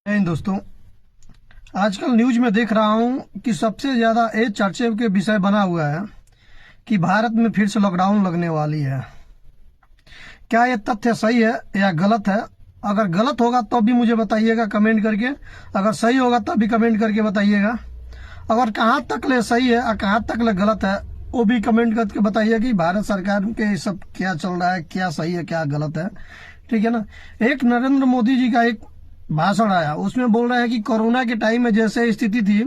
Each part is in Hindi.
दोस्तों, आजकल न्यूज में देख रहा हूं कि सबसे ज्यादा ये चर्चे के विषय बना हुआ है कि भारत में फिर से लॉकडाउन लगने वाली है। क्या ये तथ्य सही है या गलत है? अगर गलत होगा तो भी मुझे बताइएगा कमेंट करके, अगर सही होगा तब भी कमेंट करके बताइएगा। अगर कहाँ तक ले सही है और कहाँ तक ले गलत है वो भी कमेंट करके बताइए कि भारत सरकार के सब क्या चल रहा है, क्या सही है क्या गलत है। ठीक है ना। एक नरेंद्र मोदी जी का एक भाषण आया, उसमें बोल रहे हैं कि कोरोना के टाइम में जैसे स्थिति थी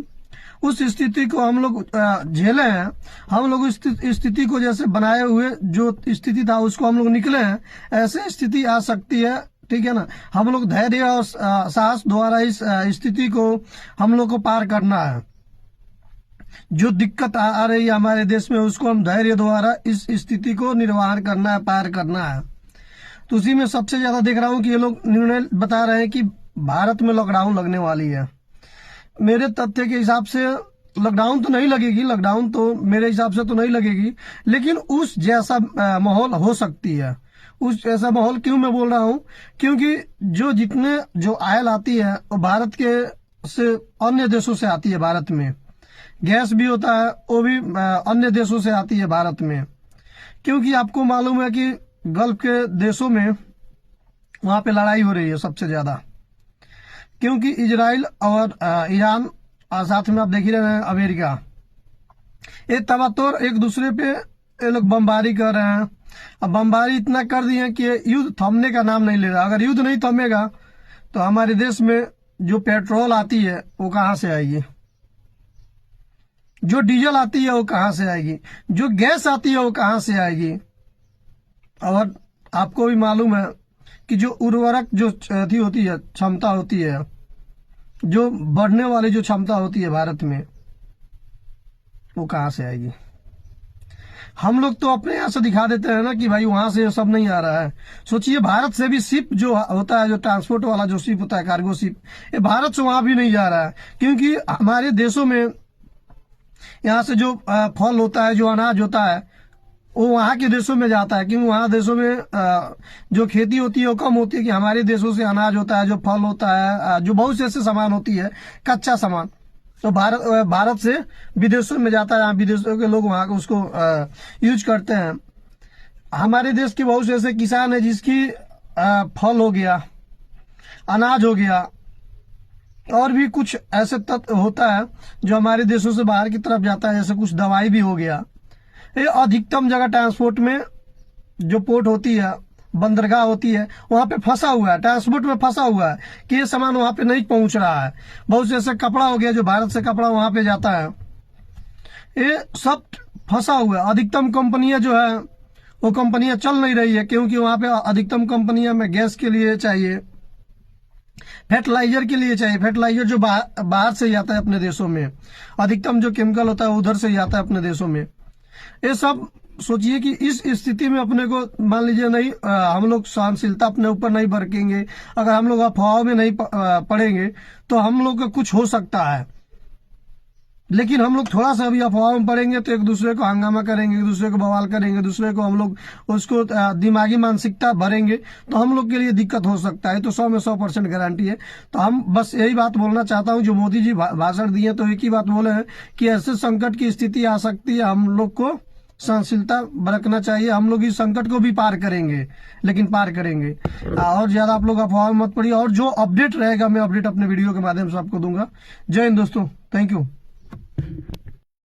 उस स्थिति को हम लोग झेले हैं, हम लोग इस स्थिति को जैसे बनाए हुए जो स्थिति था उसको हम लोग निकले हैं, ऐसे स्थिति आ सकती है। ठीक है ना। हम लोग धैर्य और साहस द्वारा इस स्थिति को हम लोग को पार करना है। जो दिक्कत आ रही है हमारे देश में उसको हम धैर्य द्वारा इस स्थिति को निर्वाहन करना है, पार करना है। तो उसी में सबसे ज्यादा देख रहा हूँ कि ये लोग निर्णय बता रहे हैं कि भारत में लॉकडाउन लगने वाली है। मेरे तथ्य के हिसाब से लॉकडाउन तो नहीं लगेगी, लॉकडाउन तो मेरे हिसाब से तो नहीं लगेगी, लेकिन उस जैसा माहौल हो सकती है। उस ऐसा माहौल क्यों मैं बोल रहा हूँ, क्योंकि जितने जो आयल आती है वो भारत के से अन्य देशों से आती है। भारत में गैस भी होता है, वो भी अन्य देशों से आती है भारत में। क्योंकि आपको मालूम है कि गल्फ के देशों में वहां पे लड़ाई हो रही है सबसे ज्यादा, क्योंकि इजराइल और ईरान और साथ में आप देख ही रहे हैं अमेरिका, ये तबातोड़ एक दूसरे पे ये लोग बमबारी कर रहे हैं। अब बमबारी इतना कर दिए कि युद्ध थमने का नाम नहीं ले रहा। अगर युद्ध नहीं थमेगा तो हमारे देश में जो पेट्रोल आती है वो कहाँ से आएगी, जो डीजल आती है वो कहाँ से आएगी, जो गैस आती है वो कहाँ से आएगी। और आपको भी मालूम है कि जो उर्वरक जो अथी होती है, क्षमता होती है, जो बढ़ने वाली जो क्षमता होती है भारत में, वो कहाँ से आएगी। हम लोग तो अपने यहाँ से दिखा देते हैं ना कि भाई वहां से सब नहीं आ रहा है। सोचिए भारत से भी शिप जो होता है, जो ट्रांसपोर्ट वाला जो शिप होता है, कार्गो शिप, ये भारत से वहां भी नहीं जा रहा है। क्योंकि हमारे देशों में यहाँ से जो फल होता है, जो अनाज होता है, वो वहाँ के देशों में जाता है। क्योंकि वहाँ देशों में जो खेती होती है वो कम होती है। कि हमारे देशों से अनाज होता है, जो फल होता है, जो बहुत से ऐसे सामान होती है, कच्चा सामान, तो भारत से विदेशों में जाता है। यहाँ विदेशों के लोग वहाँ उसको यूज करते हैं। हमारे देश के बहुत से ऐसे किसान है जिसकी फल हो गया, अनाज हो गया, और भी कुछ ऐसे तत्व होता है जो हमारे देशों से बाहर की तरफ जाता है, जैसे कुछ दवाई भी हो गया। ये अधिकतम जगह ट्रांसपोर्ट में जो पोर्ट होती है, बंदरगाह होती है, वहां पे फंसा हुआ है, ट्रांसपोर्ट में फंसा हुआ है कि ये सामान वहां पे नहीं पहुंच रहा है। बहुत से ऐसे कपड़ा हो गया जो भारत से कपड़ा वहां पे जाता है, ये सब फंसा हुआ है। अधिकतम कंपनियां जो है वो कंपनियां चल नहीं रही है, क्योंकि वहां पे अधिकतम कंपनियां में गैस के लिए चाहिए, फर्टिलाइजर के लिए चाहिए। फर्टिलाइजर जो बाहर से ही आता है अपने देशों में, अधिकतम जो केमिकल होता है उधर से ही आता है अपने देशों में। ये सब सोचिए कि इस स्थिति में अपने को मान लीजिए नहीं, हम लोग सहनशीलता अपने ऊपर नहीं बरतेंगे, अगर हम लोग अफवाहों में नहीं पड़ेंगे तो हम लोग का कुछ हो सकता है। लेकिन हम लोग थोड़ा सा भी अफवाहों में पड़ेंगे तो एक दूसरे को हंगामा करेंगे, एक दूसरे को बवाल करेंगे, दूसरे को हम लोग उसको दिमागी मानसिकता भरेंगे तो हम लोग के लिए दिक्कत हो सकता है। तो 100 में 100% गारंटी है। तो हम बस यही बात बोलना चाहता हूं, जो मोदी जी भाषण दिए तो एक ही बात बोले हैं कि ऐसे संकट की स्थिति आ सकती है, हम लोग को सहनशीलता बरतना चाहिए। हम लोग इस संकट को भी पार करेंगे, लेकिन पार करेंगे। और ज्यादा आप लोग अफवाह में मत पड़िए, और जो अपडेट रहेगा मैं अपडेट अपने वीडियो के माध्यम से आपको दूंगा। जय हिंद दोस्तों, थैंक यू।